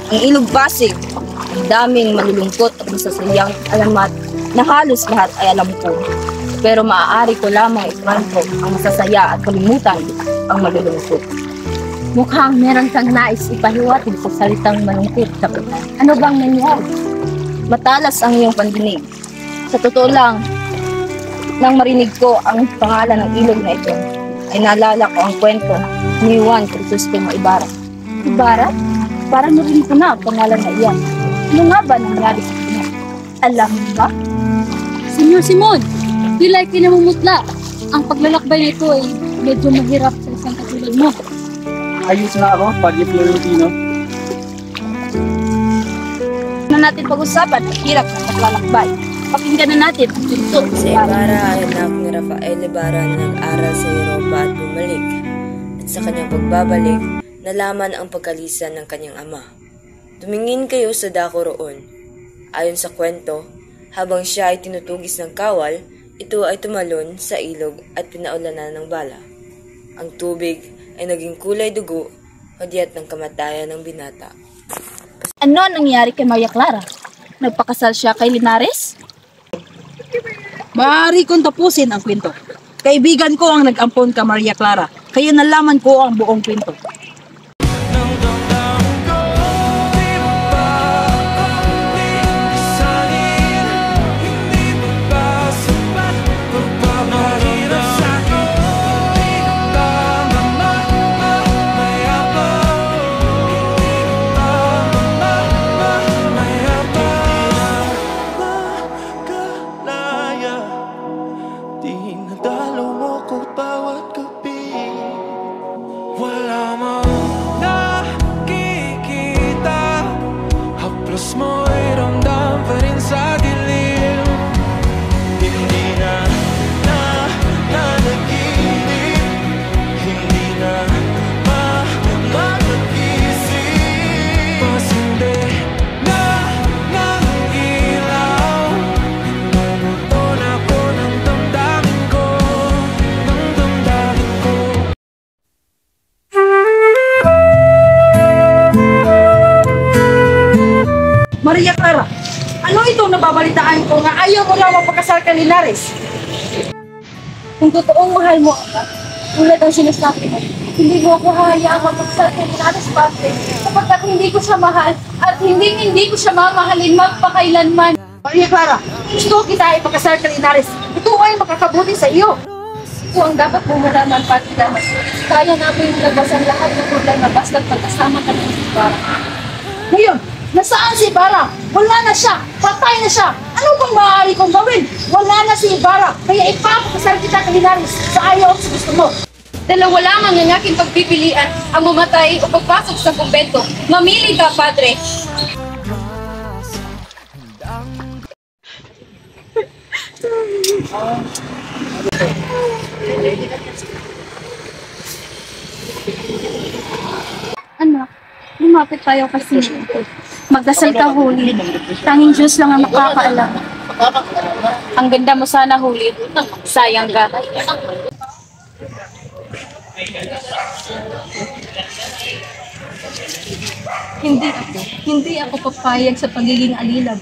Ang Ilog Pasig, ang daming malulungkot at masasayang alamat na halos lahat ay alam ko. Pero maaari ko lamang ikwento ang masasaya at kalimutan ang malulungkot. Mukhang meron kang nais ipahiwatig sa salitang malungkot, Kapitan. Ano bang nangyari? Matalas ang iyong pandinig. Sa totoo lang, nang marinig ko ang pangalan ng ilog na ito, ay naalala ko ang kwento ni Juan Crisostemo Ibarra. Ibarra? Parang narinig ko na ang pangalan na iyan. Ano nga ba nangyari sa kanya? Alam mo ba? Senyor Simon, tila ay kinamumutla. Ang paglalakbay na ito ay medyo mahirap sa isang katulad mo. Ayos na ako, pag-Florentino. Na natin pag-usapan ang hirap ng paglalakbay. Pakinggan na natin ang tunto Si Ibarra ay anak ni Rafael Ibarra na nag-aral sa Europa at bumalik. At sa kanyang pagbabalik, nalaman ang pagkalisan ng kanyang ama. Tumingin kayo sa dako roon. Ayon sa kwento, habang siya ay tinutugis ng kawal, ito ay tumalon sa ilog at pinaulanan ng bala. Ang tubig ay naging kulay dugo, kadyat ng kamatayan ng binata. Ano nangyari kay Maria Clara? Nagpakasal siya kay Linares? Maaari kong tapusin ang kwento. Kaibigan ko ang nag-ampon ka Maria Clara, kaya nalaman ko ang buong kwento. Maria Clara, ano itong nababalitaan ko nga ayaw mo lang mapakasal kay Linares? Kung totoong mahal mo ako, tulad ang sinasabi mo, hindi mo ako hahayaang mapakasal kay Linares, Padre, sapagkat hindi ko siya mahal at hindi ko siya mamahalin magpakailanman. Maria Clara, gusto kita ipakasal kay Linares. Ito ay makakabuti sa iyo. Ito ang dapat mo malaman, Padre Damas. Kaya namin ilabas ang lahat ng problema basta't magkasama ka ng Ibarra. Ngayon, nasaan si Ibarra? Wala na siya! Patay na siya! Ano bang maaari kong gawin? Wala na si Ibarra, kaya ipapakasal kita kay Linares sa ayaw at sa gusto mo. Dalawa lamang ang aking pagpipilian, ang mamatay o pagpasok sa kumbento. Mamili ka, Padre. Anak, lumapit tayo kasi. Magdasal ka, Holy. Tanging Diyos lang ang makakaalam. Ang ganda mo sana, Holy. Sayang ka. Hindi ako papayag sa pagiging alilab.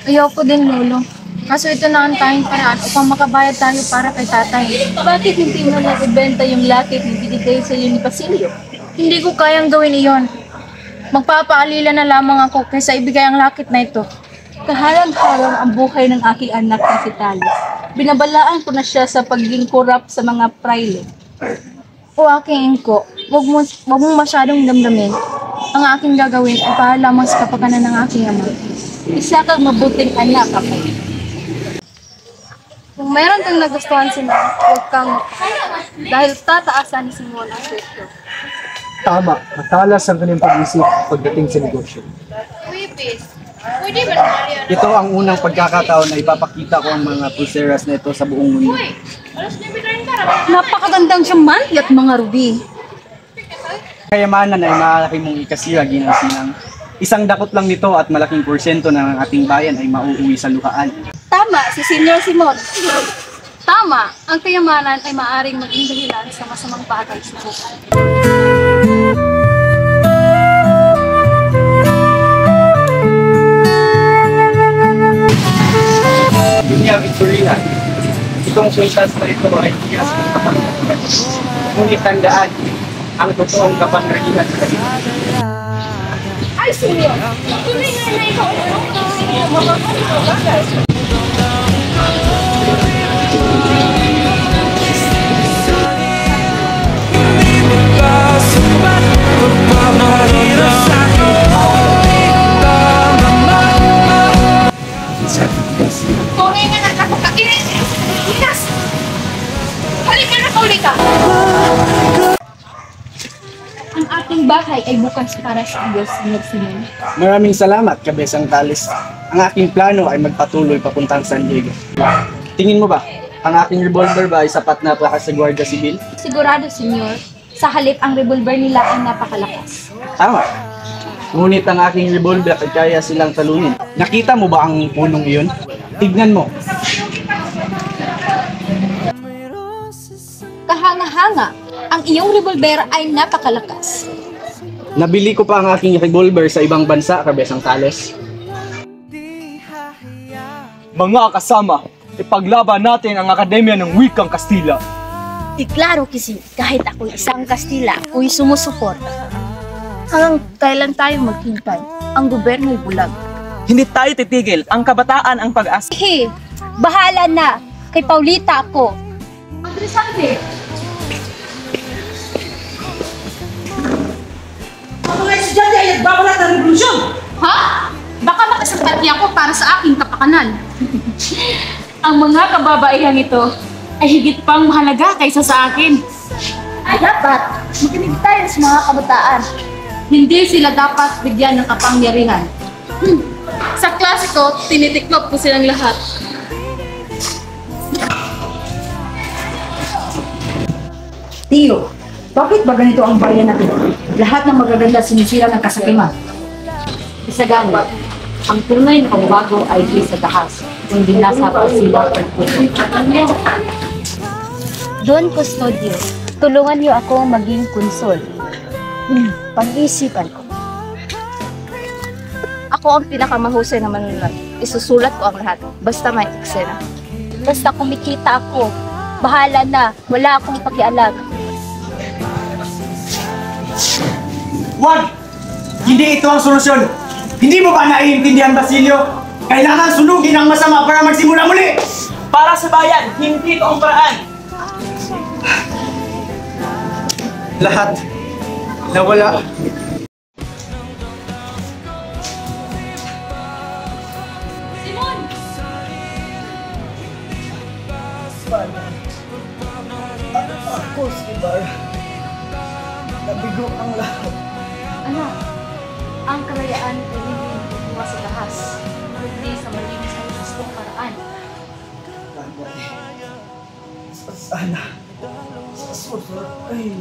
Ayoko din, Lolo. Kaso ito na ang tanging paraan upang makabayad tayo para kay tatay. Bakit hindi mo lang ibenta yung lakit na binigay sa iyo ni Basilio? Hindi ko kayang gawin iyon. Magpapaalila na lamang ako kaysa ibigay ang lakit na ito. Kaharang-harang ang buhay ng aking anak na si Talis. Binabalaan ko na siya sa pagiging korap sa mga praile. O aking ingko, wag mo masyadong damdamin. Ang aking gagawin ay para lamang sa kapakanan ng aking ama. Isa kang mabuting anak ako. Kung meron kang nagustuhan si Mom, huwag kang dahil tataasan ni Simon ang sweldo. Tama, matalas ang kanyang pag-isip pagdating sa negosyo. Ito ang unang pagkakataon na ipapakita ko ang mga pulseras na ito sa buong mundo. Napakagandang siyamante at mga ruby. Kayamanan ay maaari mong ikasira, Ginang Sinang. Isang dakot lang nito at malaking porsyento ng ating bayan ay mauuwi sa luhaan. Tama si Senyor Simon. Tama, ang kayamanan ay maaaring maging dahilan sa masamang bagay sa buhay. kapangyarihan. Itong kwintas na ito ay tiyas ng kapangyarihan. Ngunit tandaan, ang totoong kapangyarihan sa kanila. Ay, Senyor! Tunay nga na ikaw ay mapapalito bagay. Tunay nga nagkakakainin! Ikas! Halika na, kauli ka! Ang ating bahay ay bukas para sa Diyos, Senyor Simon. Maraming salamat, Kabesang Talis. Ang aking plano ay magpatuloy papuntang San Diego. Tingin mo ba, ang aking revolver ba ay sapat na para sa Guardia Civil? Sigurado, Senyor. Sa halip, ang revolver nila ay napakalakas. Tama. Ngunit ang aking revolver ay kaya silang talunin. Nakita mo ba ang punong iyon? Tignan mo. Kahanga-hanga, ang iyong revolver ay napakalakas. Nabili ko pa ang aking revolver sa ibang bansa, Kabesang Talis. Mga kasama, ipaglaban natin ang Akademya ng Wikang Kastila. Klaro kasi kahit ako isang Kastila, ako'y sumusuporta. Hanggang kailan tayo maghintay? Ang gobyerno'y bulag. Hindi tayo titigil, ang kabataan ang pag-asa. Bahala na! Kay Paulita ako. Andresante! Ang mga estudyante ay nagbabalat ng revolusyon! Ha? Baka makasangkat niya ako para sa aking kapakanan. Ang mga kababaihan ito ay higit pang mahalaga kaysa sa akin. Ay, dapat makinig tayo sa mga kabataan. Hindi sila dapat bigyan ng kapangyarihan. Sa klase ko, tinitiklop ko silang lahat. Tiyo, bakit ba ganito ang bayan natin? Lahat ng magaganda sinisira ng kasakiman. Isagana, ang tunay na pagbabago ay di sa dahas, kundi nasa pasilang pagputo. Don Custodio, tulungan niyo ako maging konsol. Pag-iisipan ko. Ako ang pinakamahusay na manunulat. Isusulat ko ang lahat, basta may eksena. Basta kumikita ako, bahala na, wala akong pakialam. Wag! Hindi ito ang solusyon! Hindi mo ba naiintindihan, Basilio? Kailangan sunugin ang masama para magsimula muli! Para sa bayan, hindi ito ang paraan. Lahat nawala. Ako si Ibarra. Nabigo ang lahat. Anak, ang kalayaan ay hindi kukuha sa lahas, kundi sa malinis at gustong paraan. Sana. Sa susunod ay...